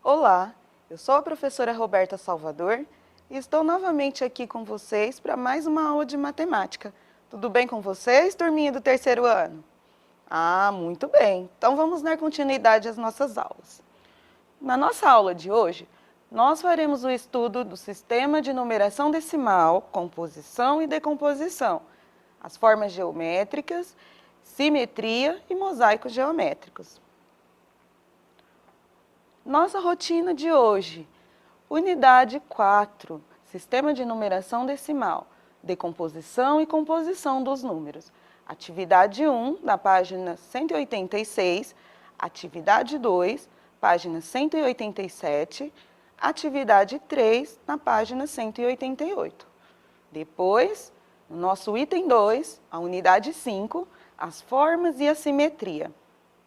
Olá, eu sou a professora Roberta Salvador e estou novamente aqui com vocês para mais uma aula de matemática. Tudo bem com vocês, turminha do terceiro ano? Ah, muito bem. Então vamos dar continuidade às nossas aulas. Na nossa aula de hoje, nós faremos o estudo do sistema de numeração decimal, composição e decomposição, as formas geométricas, simetria e mosaicos geométricos. Nossa rotina de hoje, unidade 4, sistema de numeração decimal, decomposição e composição dos números. Atividade 1, na página 186, atividade 2, página 187, atividade 3, na página 188. Depois, no nosso item 2, a unidade 5, as formas e a simetria.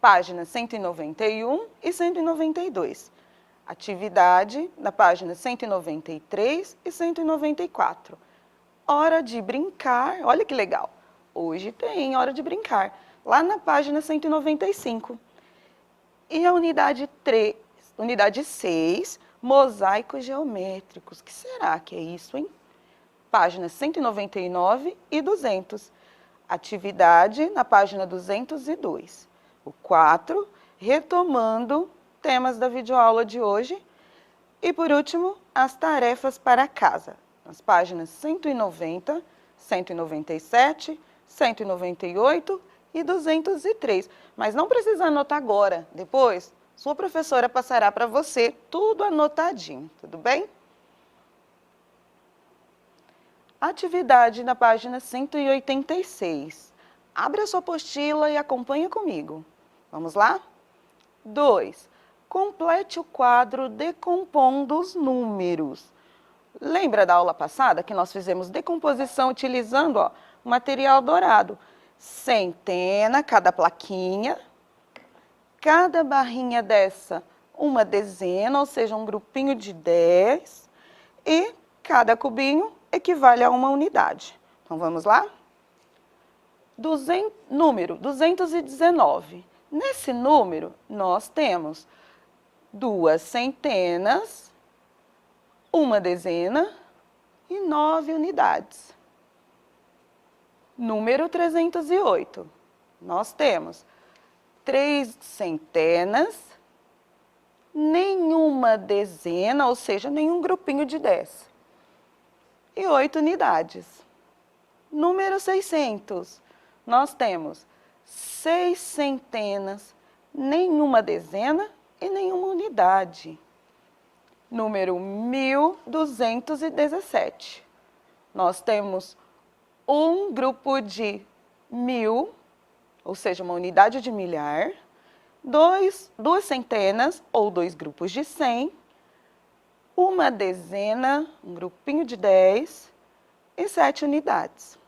Páginas 191 e 192. Atividade na página 193 e 194. Hora de brincar, olha que legal. Hoje tem hora de brincar, lá na página 195. E a unidade 3, unidade 6, mosaicos geométricos. O que será que é isso, hein? Páginas 199 e 200. Atividade na página 202. O 4, retomando temas da videoaula de hoje. E, por último, as tarefas para casa, nas páginas 190, 197, 198 e 203. Mas não precisa anotar agora, depois sua professora passará para você tudo anotadinho, tudo bem? Atividade na página 186. Abra sua apostila e acompanhe comigo. Vamos lá? 2. Complete o quadro decompondo os números. Lembra da aula passada que nós fizemos decomposição utilizando o material dourado? Centena, cada plaquinha. Cada barrinha dessa, uma dezena, ou seja, um grupinho de 10. E cada cubinho equivale a uma unidade. Então, vamos lá? Número 219. Nesse número, nós temos 2 centenas, uma dezena e 9 unidades. Número 308. Nós temos 3 centenas, nenhuma dezena, ou seja, nenhum grupinho de 10. E 8 unidades. Número 600. Nós temos 6 centenas, nenhuma dezena e nenhuma unidade. Número 1217. Nós temos um grupo de 1000, ou seja, uma unidade de milhar, 2 centenas ou 2 grupos de 100, uma dezena, um grupinho de 10 e 7 unidades.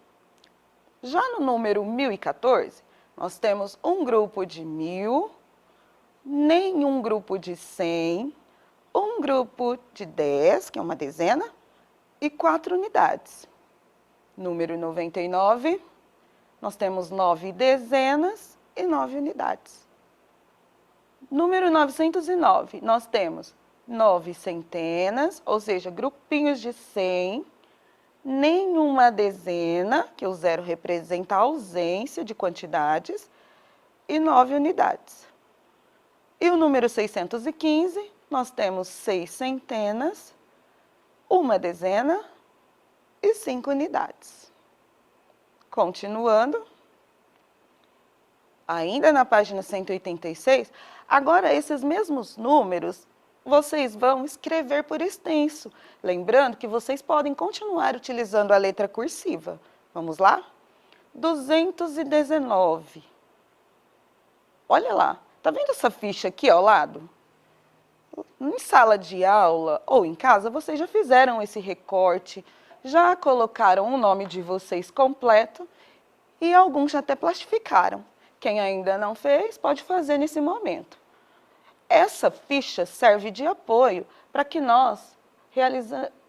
Já no número 1014, nós temos um grupo de 1000, nenhum grupo de 100, um grupo de 10, que é uma dezena, e 4 unidades. Número 99, nós temos 9 dezenas e 9 unidades. Número 909, nós temos 9 centenas, ou seja, grupinhos de 100, nenhuma dezena, que o 0 representa a ausência de quantidades, e 9 unidades. E o número 615, nós temos 6 centenas, uma dezena e 5 unidades. Continuando, ainda na página 186, agora esses mesmos números vocês vão escrever por extenso. Lembrando que vocês podem continuar utilizando a letra cursiva. Vamos lá? 219. Olha lá, tá vendo essa ficha aqui ao lado? Em sala de aula ou em casa, vocês já fizeram esse recorte, já colocaram o nome de vocês completo e alguns já até plastificaram. Quem ainda não fez, pode fazer nesse momento. Essa ficha serve de apoio para que nós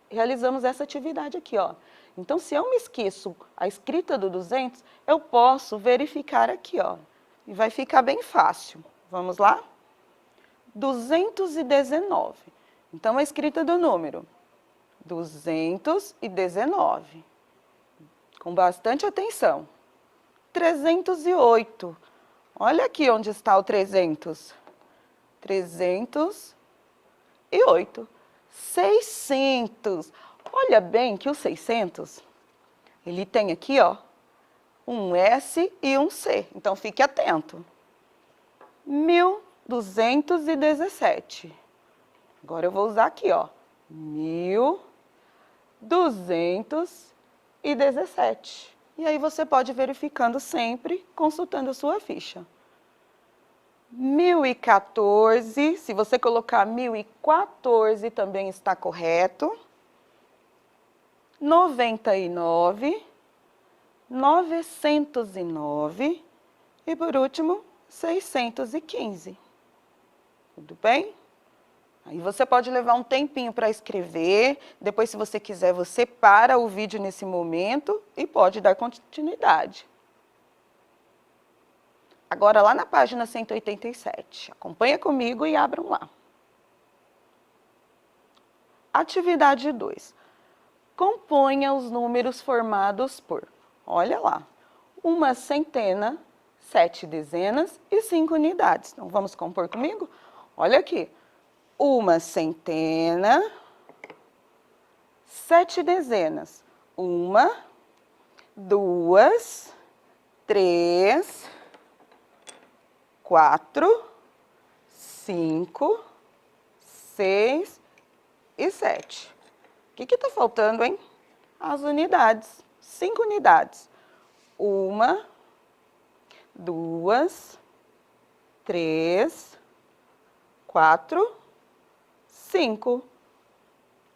realizamos essa atividade aqui, ó. Então, se eu me esqueço a escrita do 200, eu posso verificar aqui, ó. E vai ficar bem fácil. Vamos lá? 219. Então, a escrita do número 219. Com bastante atenção. 308. Olha aqui onde está o 300. 308. 600. Olha bem que o 600, ele tem aqui, ó, um S e um C. Então, fique atento. 1217. Agora eu vou usar aqui, ó, 1217. E aí você pode ir verificando sempre, consultando a sua ficha. 1014, se você colocar 1014 também está correto. 99, 909 e por último 615. Tudo bem? Aí você pode levar um tempinho para escrever, depois se você quiser você para o vídeo nesse momento e pode dar continuidade. Agora lá na página 187, acompanha comigo e abram lá. Atividade 2. Componha os números formados por, olha lá, uma centena, 7 dezenas e 5 unidades. Então, vamos compor comigo? Olha aqui, uma centena, 7 dezenas. 1, 2, 3, 4, 5, 6 e 7. O que está faltando, hein? As unidades. 5 unidades. 1, 2, 3, 4, 5.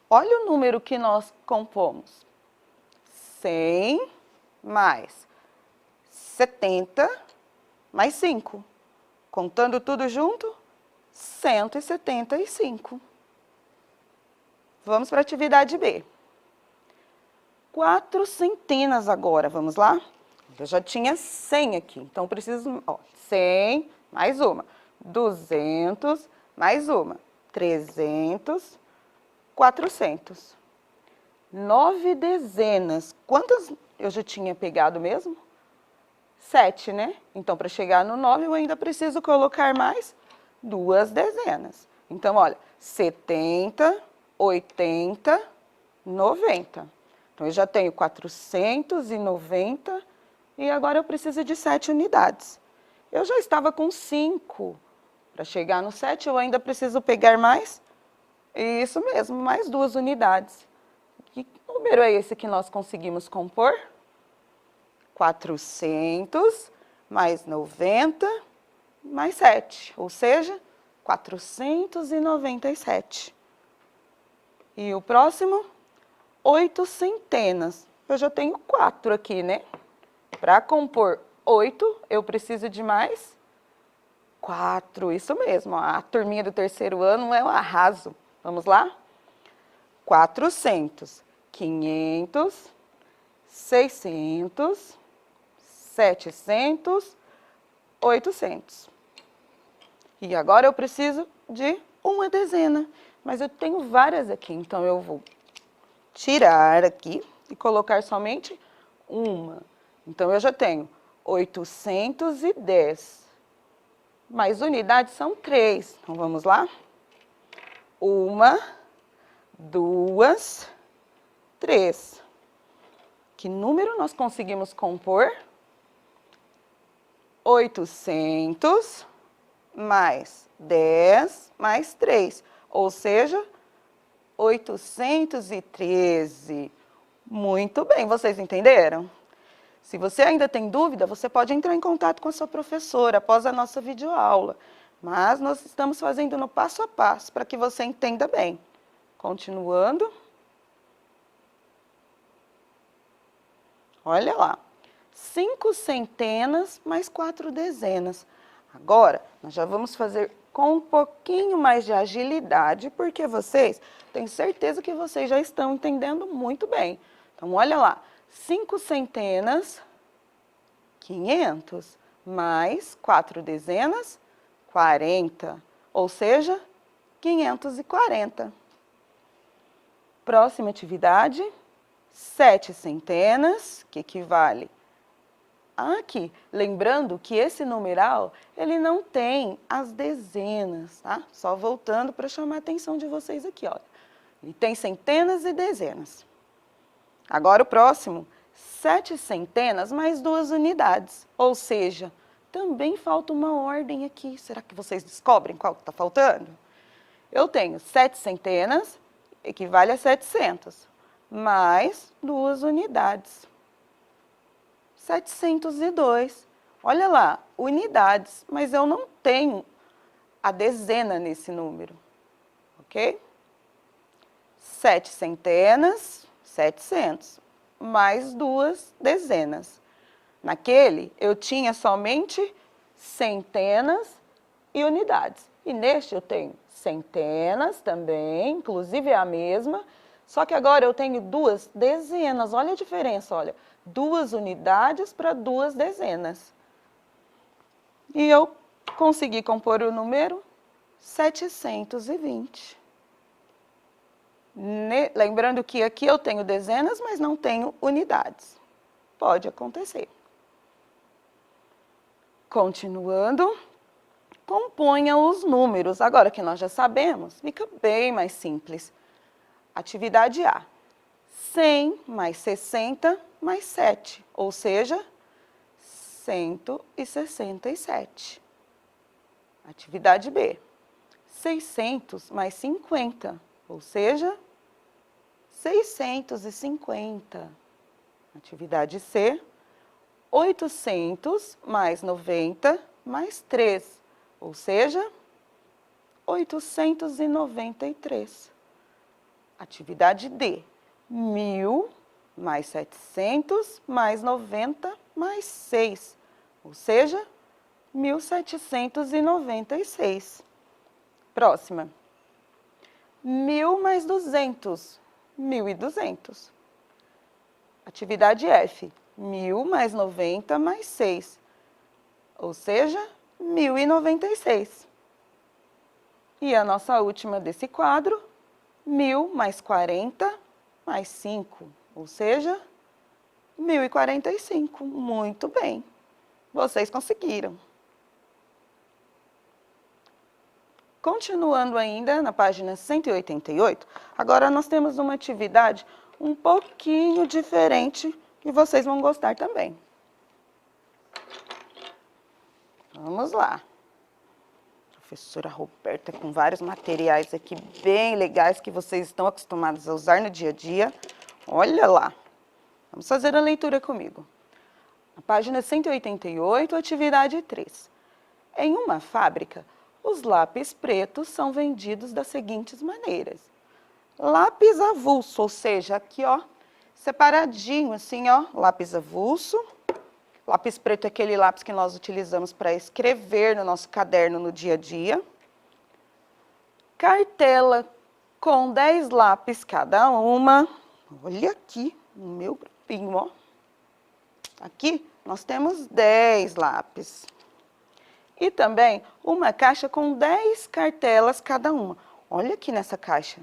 Olha o número que nós compomos. 100 mais 70 mais 5. Contando tudo junto, 175. Vamos para a atividade B. 4 centenas agora, vamos lá? Eu já tinha 100 aqui, então preciso, ó, 100 mais uma, 200 mais uma, 300, 400. 9 dezenas. Quantas eu já tinha pegado mesmo? 7, né? Então, para chegar no 9, eu ainda preciso colocar mais 2 dezenas. Então, olha, 70, 80, 90. Então, eu já tenho 490 e agora eu preciso de 7 unidades. Eu já estava com 5. Para chegar no 7, eu ainda preciso pegar mais? Isso mesmo, mais 2 unidades. Que número é esse que nós conseguimos compor? 400 mais 90 mais 7, ou seja, 497. E o próximo, 8 centenas. Eu já tenho 4 aqui, né? Para compor 8, eu preciso de mais 4. Isso mesmo, a turminha do terceiro ano é um arraso. Vamos lá? 400, 500, 600, 700, 800. E agora eu preciso de uma dezena. Mas eu tenho várias aqui, então eu vou tirar aqui e colocar somente uma. Então, eu já tenho 810. Mas unidades são 3. Então, vamos lá? 1, 2, 3. Que número nós conseguimos compor? 800 mais 10 mais 3. Ou seja, 813. Muito bem, vocês entenderam? Se você ainda tem dúvida, você pode entrar em contato com a sua professora após a nossa videoaula. Mas nós estamos fazendo no passo a passo para que você entenda bem. Continuando. Olha lá. 5 centenas mais 4 dezenas. Agora, nós já vamos fazer com um pouquinho mais de agilidade, porque vocês, tenho certeza que vocês já estão entendendo muito bem. Então, olha lá, 5 centenas, 500, mais 4 dezenas, 40. ou seja, 540. Próxima atividade, 7 centenas, que equivale aqui. Lembrando que esse numeral, ele não tem as dezenas, tá? Só voltando para chamar a atenção de vocês aqui, olha. Ele tem centenas e dezenas. Agora o próximo, 7 centenas mais 2 unidades, ou seja, também falta uma ordem aqui. Será que vocês descobrem qual que está faltando? Eu tenho 7 centenas, equivale a 700, mais 2 unidades. 702. Olha lá, unidades, mas eu não tenho a dezena nesse número, ok? 7 centenas, 700, mais 2 dezenas. Naquele, eu tinha somente centenas e unidades. E neste eu tenho centenas também, inclusive é a mesma, só que agora eu tenho 2 dezenas. Olha a diferença, olha. 2 unidades para 2 dezenas. E eu consegui compor o número 720. Lembrando que aqui eu tenho dezenas, mas não tenho unidades. Pode acontecer. Continuando, componha os números. Agora que nós já sabemos, fica bem mais simples. Atividade A. 100 mais 60 mais 7, ou seja, 167. Atividade B. 600 mais 50, ou seja, 650. Atividade C. 800 mais 90 mais 3, ou seja, 893. Atividade D. 1000 mais 700 mais 90 mais 6, ou seja, 1796. Próxima. 1000 mais 200, 1200. Atividade F. 1000 mais 90 mais 6, ou seja, 1096. E a nossa última desse quadro, 1000 mais 40 mais 5, ou seja, 1045. Muito bem, vocês conseguiram. Continuando ainda na página 188, agora nós temos uma atividade um pouquinho diferente que vocês vão gostar também. Vamos lá. Professora Roberta com vários materiais aqui bem legais que vocês estão acostumados a usar no dia a dia. Olha lá. Vamos fazer a leitura comigo. Na página 188, atividade 3. Em uma fábrica, os lápis pretos são vendidos das seguintes maneiras. Lápis avulso, ou seja, aqui ó, separadinho assim ó, lápis avulso. Lápis preto é aquele lápis que nós utilizamos para escrever no nosso caderno no dia a dia. Cartela com 10 lápis cada uma. Olha aqui no meu grupinho, ó. Aqui nós temos 10 lápis. E também uma caixa com 10 cartelas cada uma. Olha aqui nessa caixa.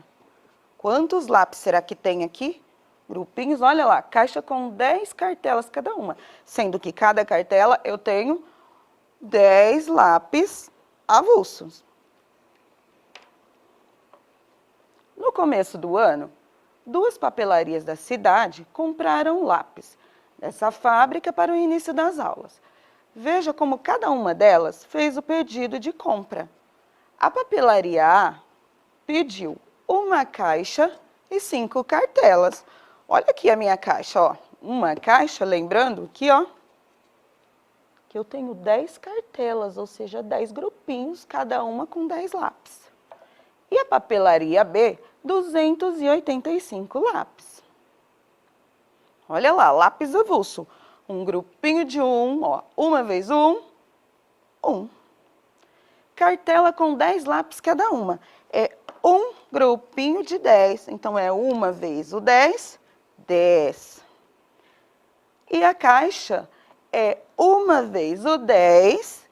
Quantos lápis será que tem aqui? Grupinhos, olha lá, caixa com 10 cartelas cada uma. Sendo que cada cartela eu tenho 10 lápis avulsos. No começo do ano, 2 papelarias da cidade compraram lápis dessa fábrica para o início das aulas. Veja como cada uma delas fez o pedido de compra. A papelaria A pediu uma caixa e 5 cartelas. Olha aqui a minha caixa, ó. Uma caixa, lembrando que, ó, que eu tenho 10 cartelas, ou seja, 10 grupinhos, cada uma com 10 lápis. E a papelaria B, 285 lápis. Olha lá, lápis avulso. Um grupinho de 1, ó, uma vez 1, 1. Cartela com 10 lápis cada uma. É um grupinho de 10, então é uma vez o 10, 10. E a caixa é uma vez o 10,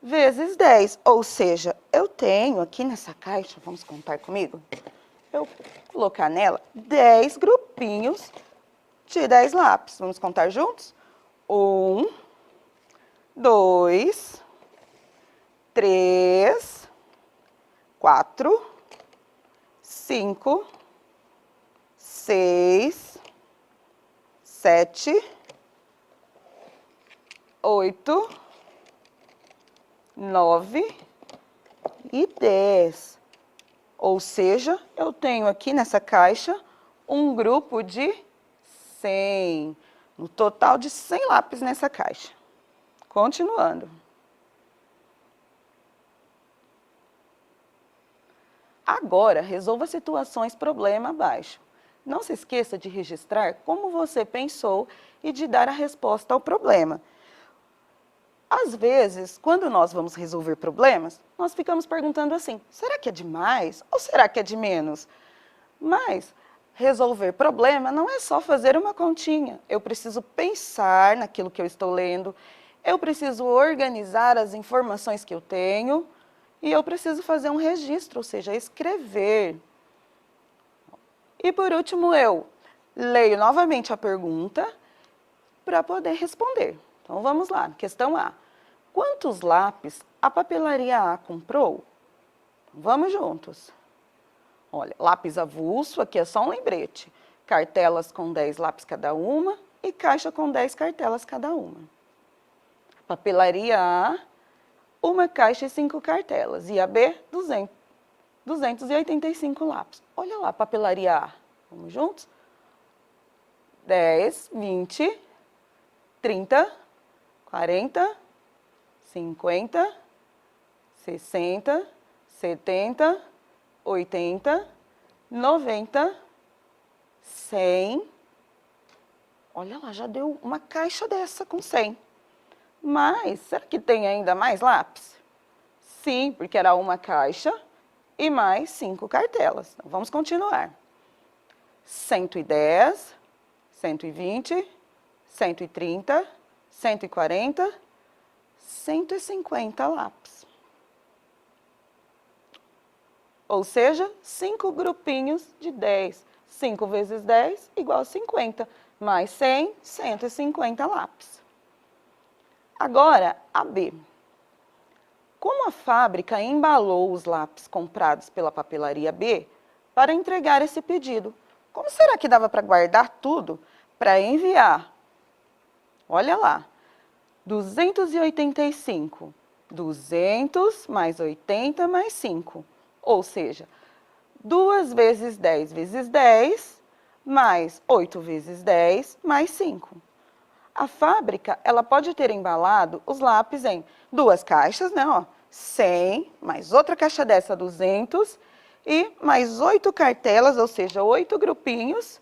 vezes 10. Ou seja, eu tenho aqui nessa caixa, vamos contar comigo? Eu vou colocar nela 10 grupinhos de 10 lápis. Vamos contar juntos? 1, 2, 3, 4, 5, 6, 7, 8, 9 e 10. Ou seja, eu tenho aqui nessa caixa um grupo de 100. No total de 100 lápis nessa caixa. Continuando. Agora, resolva situações problema abaixo. Não se esqueça de registrar como você pensou e de dar a resposta ao problema. Às vezes, quando nós vamos resolver problemas, nós ficamos perguntando assim, será que é de mais ou será que é de menos? Mas resolver problema não é só fazer uma continha. Eu preciso pensar naquilo que eu estou lendo, eu preciso organizar as informações que eu tenho e eu preciso fazer um registro, ou seja, escrever. E por último, eu leio novamente a pergunta para poder responder. Então vamos lá, questão A. Quantos lápis a papelaria A comprou? Vamos juntos. Olha, lápis avulso, aqui é só um lembrete. Cartelas com 10 lápis cada uma e caixa com 10 cartelas cada uma. Papelaria A, uma caixa e 5 cartelas. E a B, 285 lápis. Olha lá, papelaria A. Vamos juntos? 10, 20, 30, 40, 50, 60, 70, 80, 90, 100. Olha lá, já deu uma caixa dessa com 100. Mas, será que tem ainda mais lápis? Sim, porque era uma caixa e mais 5 cartelas. Então, vamos continuar. 110, 120, 130, 140, 150 lápis. Ou seja, 5 grupinhos de 10. 5 vezes 10 igual a 50. Mais 100, 150 lápis. Agora, a B. Como a fábrica embalou os lápis comprados pela papelaria B para entregar esse pedido? Como será que dava para guardar tudo para enviar? Olha lá. 285. 200 mais 80 mais 5. Ou seja, 2 vezes 10 vezes 10, mais 8 vezes 10, mais 5. A fábrica, ela pode ter embalado os lápis em 2 caixas, né, ó, 100, mais outra caixa dessa, 200, e mais 8 cartelas, ou seja, 8 grupinhos,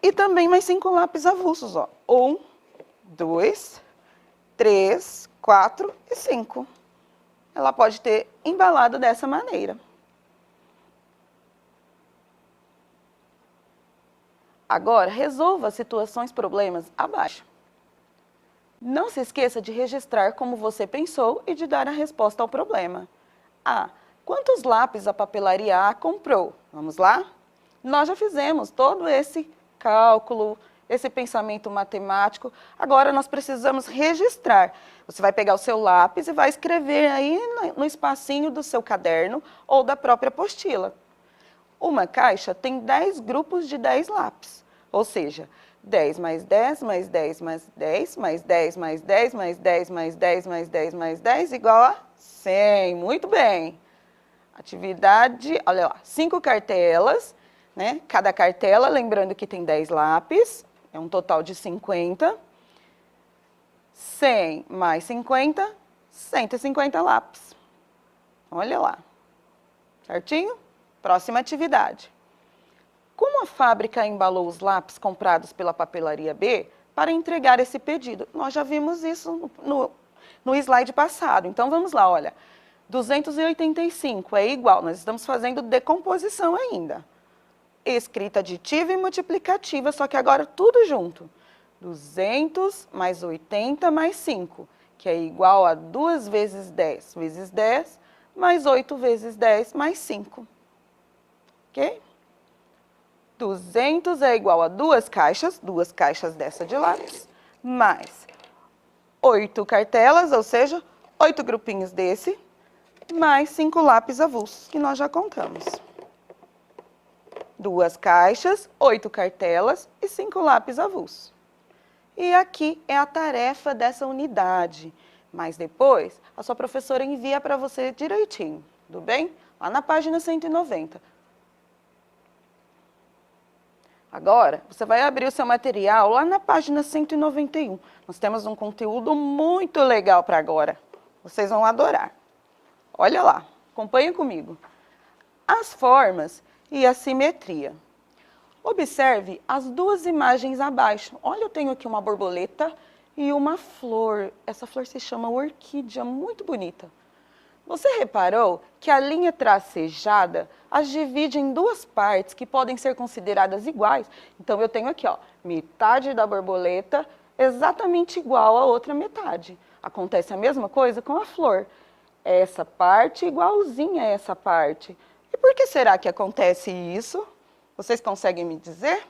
e também mais 5 lápis avulsos, ó. 1, 2, 3, 4 e 5. Ela pode ter embalado dessa maneira. Agora, resolva situações, problemas abaixo. Não se esqueça de registrar como você pensou e de dar a resposta ao problema. A. Quantos lápis a papelaria A comprou? Vamos lá? Nós já fizemos todo esse cálculo, esse pensamento matemático. Agora nós precisamos registrar. Você vai pegar o seu lápis e vai escrever aí no espacinho do seu caderno ou da própria apostila. Uma caixa tem 10 grupos de 10 lápis, ou seja, 10 mais 10 mais 10 mais 10 mais 10 mais 10 mais 10 mais 10 mais 10 mais 10 igual a 100. Muito bem. Atividade, olha lá, 5 cartelas, né? Cada cartela, lembrando que tem 10 lápis, é um total de 50. 100 mais 50, 150 lápis. Olha lá. Certinho? Próxima atividade. Como a fábrica embalou os lápis comprados pela papelaria B para entregar esse pedido? Nós já vimos isso no slide passado. Então, vamos lá, olha. 285 é igual, nós estamos fazendo decomposição ainda. Escrita aditiva e multiplicativa, só que agora tudo junto. 200 mais 80 mais 5, que é igual a 2 vezes 10 vezes 10, mais 8 vezes 10 mais 5. Ok? 200 é igual a 2 caixas dessa de lápis, mais 8 cartelas, ou seja, 8 grupinhos desse, mais 5 lápis avulsos, que nós já contamos. 2 caixas, 8 cartelas e 5 lápis avulsos. E aqui é a tarefa dessa unidade. Mas depois, a sua professora envia para você direitinho, tudo bem? Lá na página 190. Agora, você vai abrir o seu material lá na página 191. Nós temos um conteúdo muito legal para agora. Vocês vão adorar. Olha lá, acompanha comigo. As formas e a simetria. Observe as duas imagens abaixo. Olha, eu tenho aqui uma borboleta e uma flor. Essa flor se chama orquídea, muito bonita. Você reparou que a linha tracejada as divide em duas partes que podem ser consideradas iguais? Então, eu tenho aqui, ó, metade da borboleta exatamente igual à outra metade. Acontece a mesma coisa com a flor. Essa parte igualzinha a essa parte. E por que será que acontece isso? Vocês conseguem me dizer?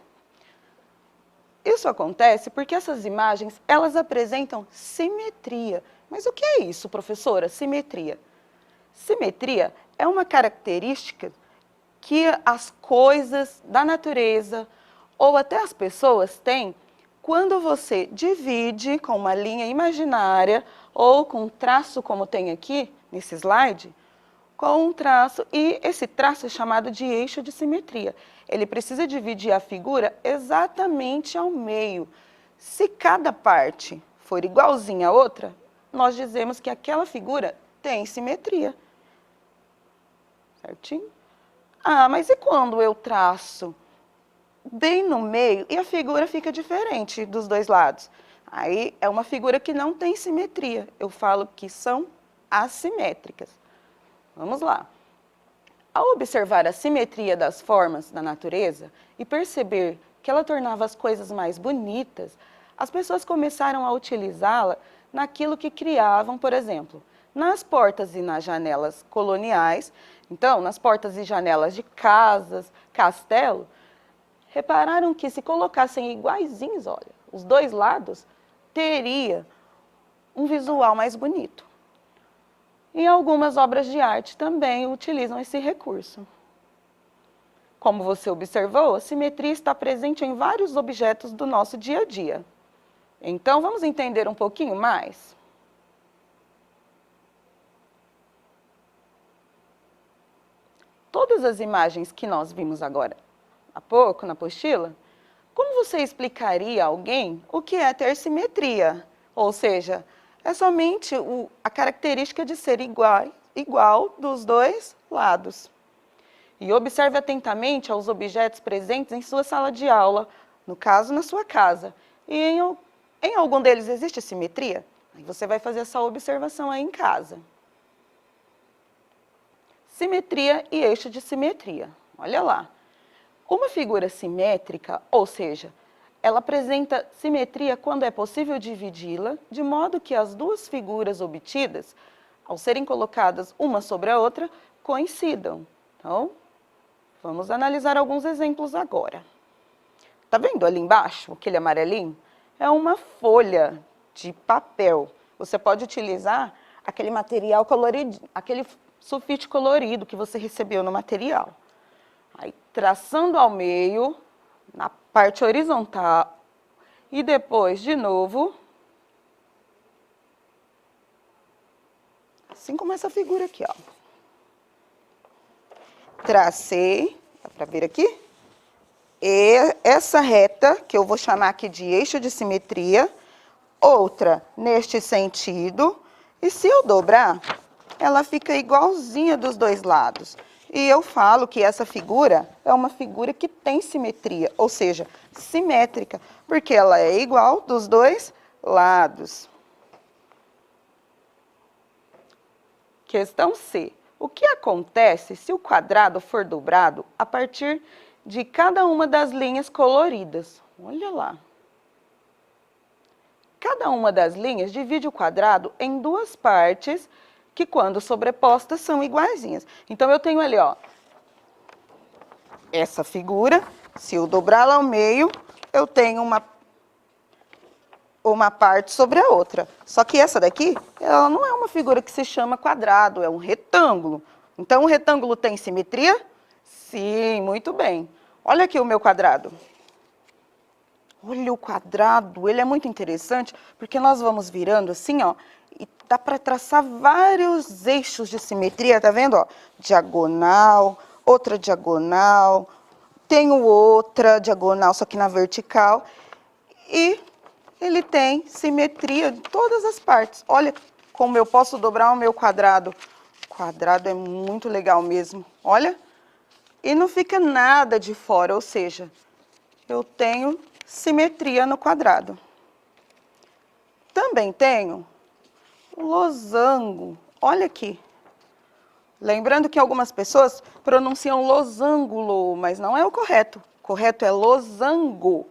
Isso acontece porque essas imagens, elas apresentam simetria. Mas o que é isso, professora? Simetria. Simetria é uma característica que as coisas da natureza ou até as pessoas têm quando você divide com uma linha imaginária ou com um traço como tem aqui nesse slide, com um traço, e esse traço é chamado de eixo de simetria. Ele precisa dividir a figura exatamente ao meio. Se cada parte for igualzinha à outra, nós dizemos que aquela figura tem simetria. Certinho? Ah, mas e quando eu traço bem no meio e a figura fica diferente dos dois lados? Aí é uma figura que não tem simetria. Eu falo que são assimétricas. Vamos lá. Ao observar a simetria das formas da natureza e perceber que ela tornava as coisas mais bonitas, as pessoas começaram a utilizá-la naquilo que criavam, por exemplo, nas portas e nas janelas coloniais. Então, nas portas e janelas de casas, castelo, repararam que se colocassem iguaizinhos, olha, os dois lados, teria um visual mais bonito. E algumas obras de arte também utilizam esse recurso. Como você observou, a simetria está presente em vários objetos do nosso dia a dia. Então, vamos entender um pouquinho mais? Todas as imagens que nós vimos agora há pouco na apostila, como você explicaria a alguém o que é ter simetria? Ou seja, é somente a característica de ser igual dos dois lados. E observe atentamente aos objetos presentes em sua sala de aula, no caso, na sua casa. E em algum deles existe simetria? Aí você vai fazer essa observação aí em casa. Simetria e eixo de simetria. Olha lá. Uma figura simétrica, ou seja, ela apresenta simetria quando é possível dividi-la, de modo que as duas figuras obtidas, ao serem colocadas uma sobre a outra, coincidam. Então, vamos analisar alguns exemplos agora. Tá vendo ali embaixo, aquele amarelinho? É uma folha de papel. Você pode utilizar aquele material colorido, aquele sulfite colorido que você recebeu no material. Aí, traçando ao meio, na parte horizontal, e depois, de novo, assim como essa figura aqui, ó. Tracei, dá para ver aqui? E essa reta, que eu vou chamar aqui de eixo de simetria, outra neste sentido, e se eu dobrar, ela fica igualzinha dos dois lados. E eu falo que essa figura é uma figura que tem simetria, ou seja, simétrica, porque ela é igual dos dois lados. Questão C. O que acontece se o quadrado for dobrado a partir de cada uma das linhas coloridas? Olha lá. Cada uma das linhas divide o quadrado em duas partes que, quando sobrepostas, são iguaizinhas. Então, eu tenho ali, ó, essa figura. Se eu dobrá-la ao meio, eu tenho uma parte sobre a outra. Só que essa daqui, ela não é uma figura que se chama quadrado, é um retângulo. Então, o retângulo tem simetria? Sim, muito bem. Olha aqui o meu quadrado. Olha o quadrado, ele é muito interessante, porque nós vamos virando assim, ó, e dá para traçar vários eixos de simetria, tá vendo, ó? Diagonal, outra diagonal, tenho outra diagonal, só que na vertical, e ele tem simetria em todas as partes. Olha como eu posso dobrar o meu quadrado. O quadrado é muito legal mesmo, olha. E não fica nada de fora, ou seja, eu tenho simetria no quadrado. Também tenho losango. Olha aqui. Lembrando que algumas pessoas pronunciam losango, mas não é o correto. O correto é losango.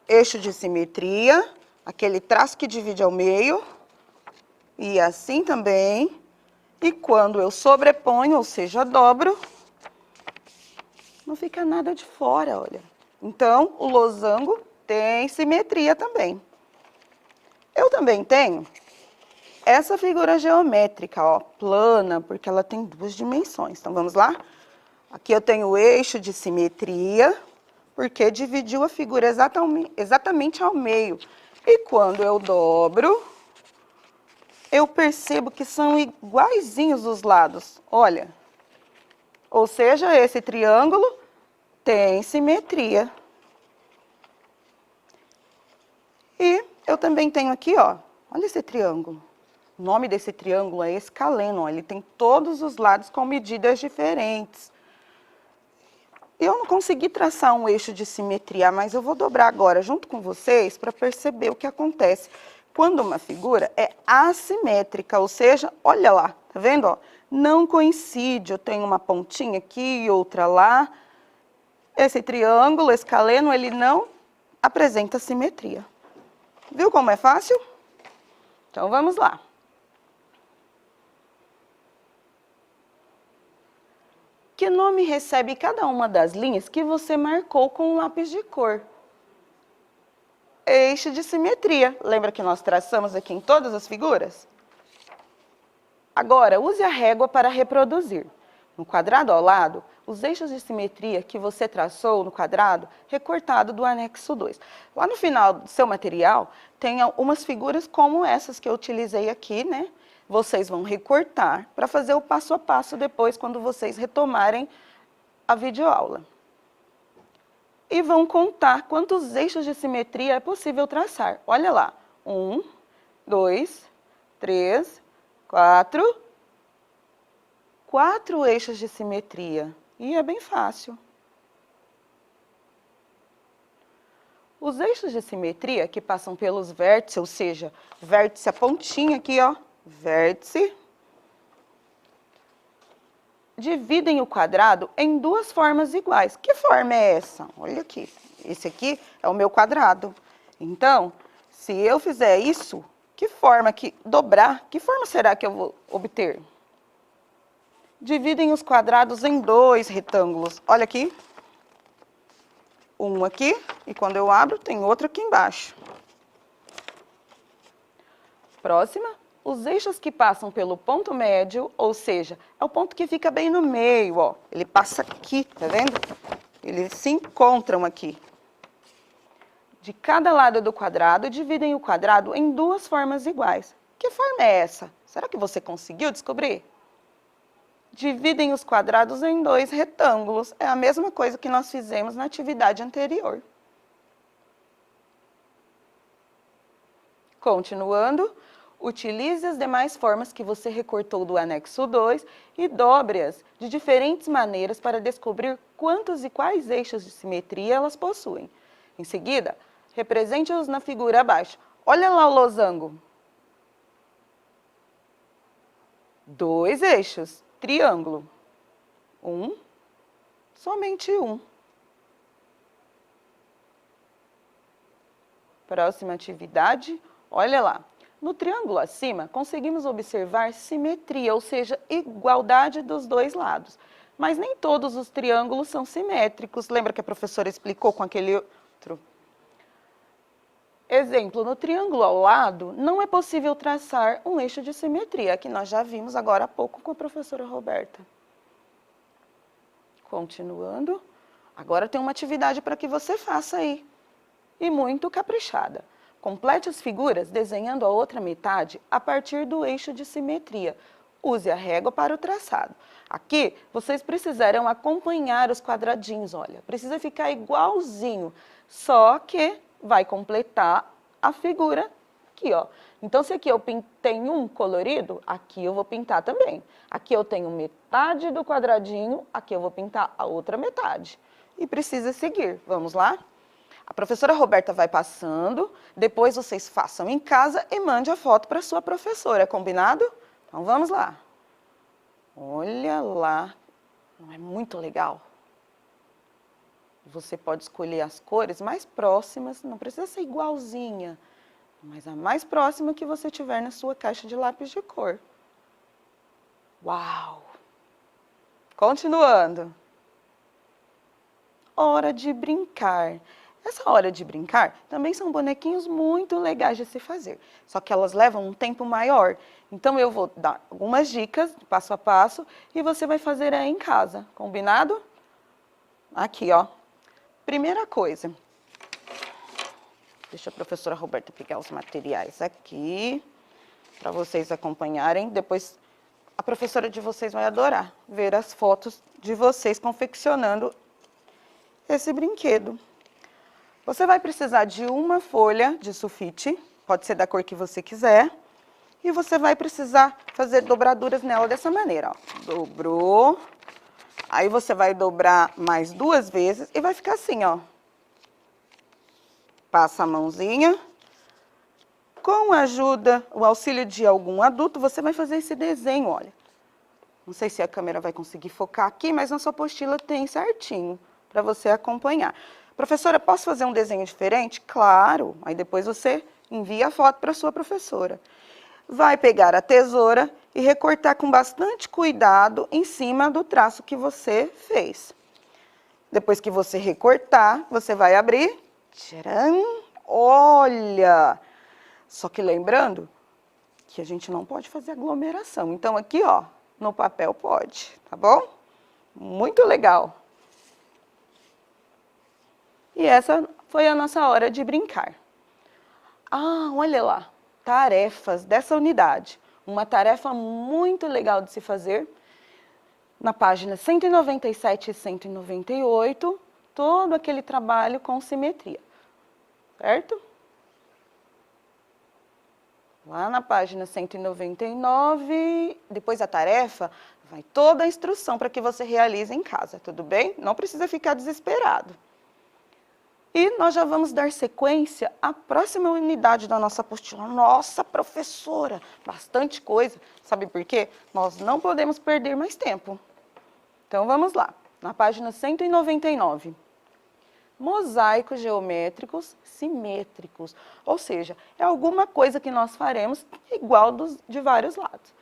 Eixo de simetria, aquele traço que divide ao meio. E assim também. E quando eu sobreponho, ou seja, dobro, não fica nada de fora, olha. Então, o losango tem simetria também. Eu também tenho essa figura geométrica, ó, plana, porque ela tem duas dimensões. Então, vamos lá? Aqui eu tenho o eixo de simetria, porque dividiu a figura exatamente ao meio. E quando eu dobro, eu percebo que são iguaizinhos os lados, olha. Ou seja, esse triângulo tem simetria. E eu também tenho aqui, ó, olha esse triângulo. O nome desse triângulo é escaleno, ó, ele tem todos os lados com medidas diferentes. Eu não consegui traçar um eixo de simetria, mas eu vou dobrar agora junto com vocês para perceber o que acontece quando uma figura é assimétrica, ou seja, olha lá, tá vendo, ó? Não coincide, eu tenho uma pontinha aqui e outra lá. Esse triângulo escaleno, ele não apresenta simetria. Viu como é fácil? Então, vamos lá. Que nome recebe cada uma das linhas que você marcou com um lápis de cor? Eixo de simetria. Lembra que nós traçamos aqui em todas as figuras? Agora, use a régua para reproduzir. No quadrado ao lado, os eixos de simetria que você traçou no quadrado recortado do anexo 2. Lá no final do seu material, tem umas figuras como essas que eu utilizei aqui, né? Vocês vão recortar para fazer o passo a passo depois, quando vocês retomarem a videoaula. E vão contar quantos eixos de simetria é possível traçar. Olha lá, 1, 2, 3, 4... 4 eixos de simetria, e é bem fácil. Os eixos de simetria que passam pelos vértices, ou seja, vértice, a pontinha aqui, ó, vértice, dividem o quadrado em duas formas iguais. Que forma é essa? Olha aqui, esse aqui é o meu quadrado. Então, se eu fizer isso, que forma que dobrar, que forma será que eu vou obter? Dividem os quadrados em dois retângulos. Olha aqui. Um aqui, e quando eu abro, tem outro aqui embaixo. Próxima. Os eixos que passam pelo ponto médio, ou seja, é o ponto que fica bem no meio, ó. Ele passa aqui, tá vendo? Eles se encontram aqui. De cada lado do quadrado, dividem o quadrado em duas formas iguais. Que forma é essa? Será que você conseguiu descobrir? Dividem os quadrados em dois retângulos. É a mesma coisa que nós fizemos na atividade anterior. Continuando, utilize as demais formas que você recortou do anexo 2 e dobre-as de diferentes maneiras para descobrir quantos e quais eixos de simetria elas possuem. Em seguida, represente-os na figura abaixo. Olha lá o losango. 2 eixos. Triângulo. 1, somente 1. Próxima atividade, olha lá. No triângulo acima, conseguimos observar simetria, ou seja, igualdade dos dois lados. Mas nem todos os triângulos são simétricos. Lembra que a professora explicou com aquele outro? Exemplo, no triângulo ao lado, não é possível traçar um eixo de simetria, que nós já vimos agora há pouco com a professora Roberta. Continuando, agora tem uma atividade para que você faça aí, e muito caprichada. Complete as figuras desenhando a outra metade a partir do eixo de simetria. Use a régua para o traçado. Aqui, vocês precisarão acompanhar os quadradinhos, olha. Precisa ficar igualzinho, só que vai completar a figura aqui, ó. Então, se aqui eu pintei um colorido, aqui eu vou pintar também. Aqui eu tenho metade do quadradinho, aqui eu vou pintar a outra metade. E precisa seguir. Vamos lá? A professora Roberta vai passando, depois vocês façam em casa e mande a foto para a sua professora, combinado? Então vamos lá. Olha lá, não é muito legal? Você pode escolher as cores mais próximas, não precisa ser igualzinha, mas a mais próxima que você tiver na sua caixa de lápis de cor. Uau! Continuando. Hora de brincar. Essa hora de brincar também são bonequinhos muito legais de se fazer, só que elas levam um tempo maior. Então eu vou dar algumas dicas, passo a passo, e você vai fazer aí em casa, combinado? Aqui, ó. Primeira coisa, deixa a professora Roberta pegar os materiais aqui, para vocês acompanharem. Depois a professora de vocês vai adorar ver as fotos de vocês confeccionando esse brinquedo. Você vai precisar de uma folha de sulfite, pode ser da cor que você quiser, e você vai precisar fazer dobraduras nela dessa maneira, ó. Dobrou, aí você vai dobrar mais 2 vezes e vai ficar assim, ó. Passa a mãozinha. Com a ajuda, o auxílio de algum adulto, você vai fazer esse desenho, olha. Não sei se a câmera vai conseguir focar aqui, mas na sua apostila tem certinho, para você acompanhar. Professora, posso fazer um desenho diferente? Claro, aí depois você envia a foto para a sua professora. Vai pegar a tesoura e recortar com bastante cuidado em cima do traço que você fez. Depois que você recortar, você vai abrir. Tcharam! Olha! Só que lembrando que a gente não pode fazer aglomeração. Então aqui, ó, no papel pode, tá bom? Muito legal! E essa foi a nossa hora de brincar. Ah, olha lá, tarefas dessa unidade. Uma tarefa muito legal de se fazer. Na página 197 e 198, todo aquele trabalho com simetria, certo? Lá na página 199, depois da tarefa, vai toda a instrução para que você realize em casa, tudo bem? Não precisa ficar desesperado. E nós já vamos dar sequência à próxima unidade da nossa apostila. Nossa, professora, bastante coisa. Sabe por quê? Nós não podemos perder mais tempo. Então, vamos lá. Na página 199. Mosaicos geométricos simétricos. Ou seja, é alguma coisa que nós faremos igual de vários lados.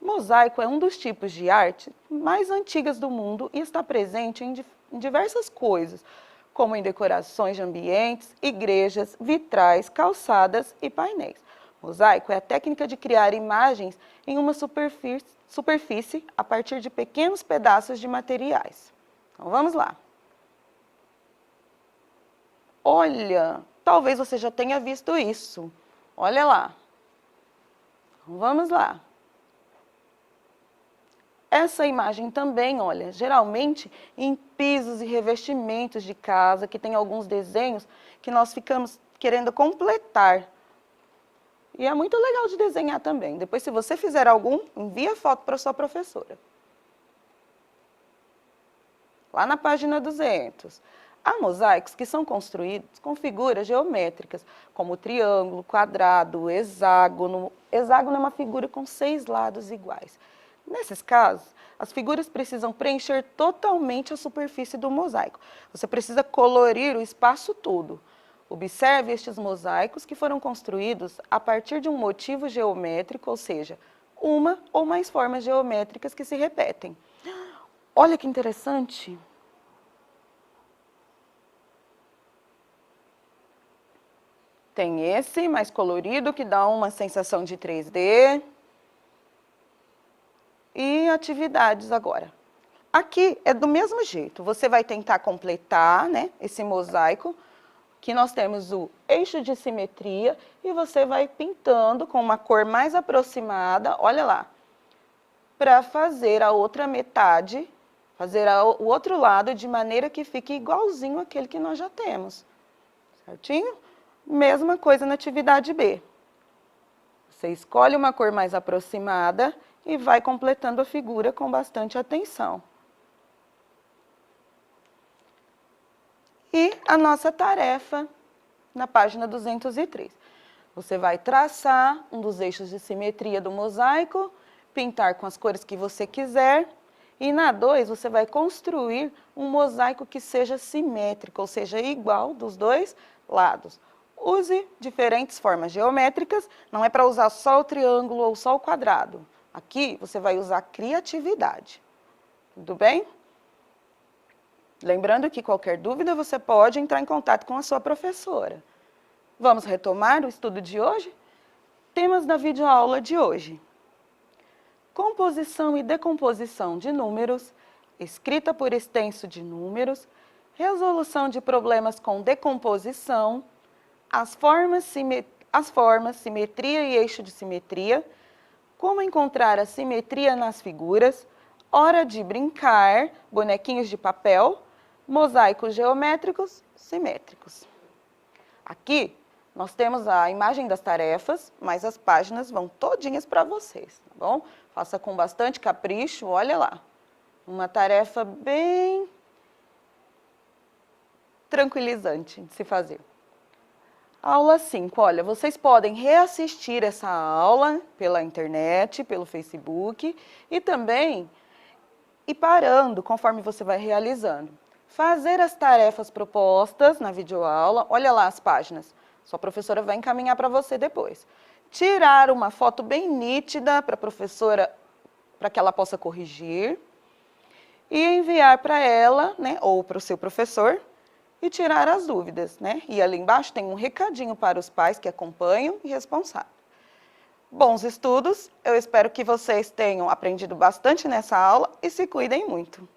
Mosaico é um dos tipos de arte mais antigas do mundo e está presente em diversas coisas, como em decorações de ambientes, igrejas, vitrais, calçadas e painéis. Mosaico é a técnica de criar imagens em uma superfície a partir de pequenos pedaços de materiais. Então, vamos lá. Olha, talvez você já tenha visto isso. Olha lá. Então, vamos lá. Essa imagem também, olha, geralmente em pisos e revestimentos de casa, que tem alguns desenhos que nós ficamos querendo completar. E é muito legal de desenhar também. Depois, se você fizer algum, envia a foto para sua professora. Lá na página 200. Há mosaicos que são construídos com figuras geométricas, como triângulo, quadrado, hexágono. Hexágono é uma figura com 6 lados iguais. Nesses casos, as figuras precisam preencher totalmente a superfície do mosaico. Você precisa colorir o espaço todo. Observe estes mosaicos que foram construídos a partir de um motivo geométrico, ou seja, uma ou mais formas geométricas que se repetem. Olha que interessante! Tem esse mais colorido que dá uma sensação de 3D. E atividades agora. Aqui é do mesmo jeito, você vai tentar completar, né, esse mosaico, que nós temos o eixo de simetria, e você vai pintando com uma cor mais aproximada, olha lá, para fazer a outra metade, fazer o outro lado de maneira que fique igualzinho àquele que nós já temos, certinho? Mesma coisa na atividade B. Você escolhe uma cor mais aproximada e vai completando a figura com bastante atenção. E a nossa tarefa na página 203. Você vai traçar um dos eixos de simetria do mosaico, pintar com as cores que você quiser, e na 2 você vai construir um mosaico que seja simétrico, ou seja, igual dos dois lados. Use diferentes formas geométricas, não é para usar só o triângulo ou só o quadrado. Aqui você vai usar criatividade, tudo bem? Lembrando que qualquer dúvida você pode entrar em contato com a sua professora. Vamos retomar o estudo de hoje? Temas da videoaula de hoje. Composição e decomposição de números, escrita por extenso de números, resolução de problemas com decomposição, as formas, simetria e eixo de simetria, como encontrar a simetria nas figuras, hora de brincar, bonequinhos de papel, mosaicos geométricos, simétricos. Aqui nós temos a imagem das tarefas, mas as páginas vão todinhas para vocês, tá bom? Faça com bastante capricho, olha lá. Uma tarefa bem tranquilizante de se fazer. Aula 5, olha, vocês podem reassistir essa aula pela internet, pelo Facebook e também ir parando conforme você vai realizando. Fazer as tarefas propostas na videoaula, olha lá as páginas, sua professora vai encaminhar para você depois. Tirar uma foto bem nítida para a professora, para que ela possa corrigir e enviar para ela, né, ou para o seu professor, e tirar as dúvidas, né? E ali embaixo tem um recadinho para os pais que acompanham e responsáveis. Bons estudos, eu espero que vocês tenham aprendido bastante nessa aula e se cuidem muito.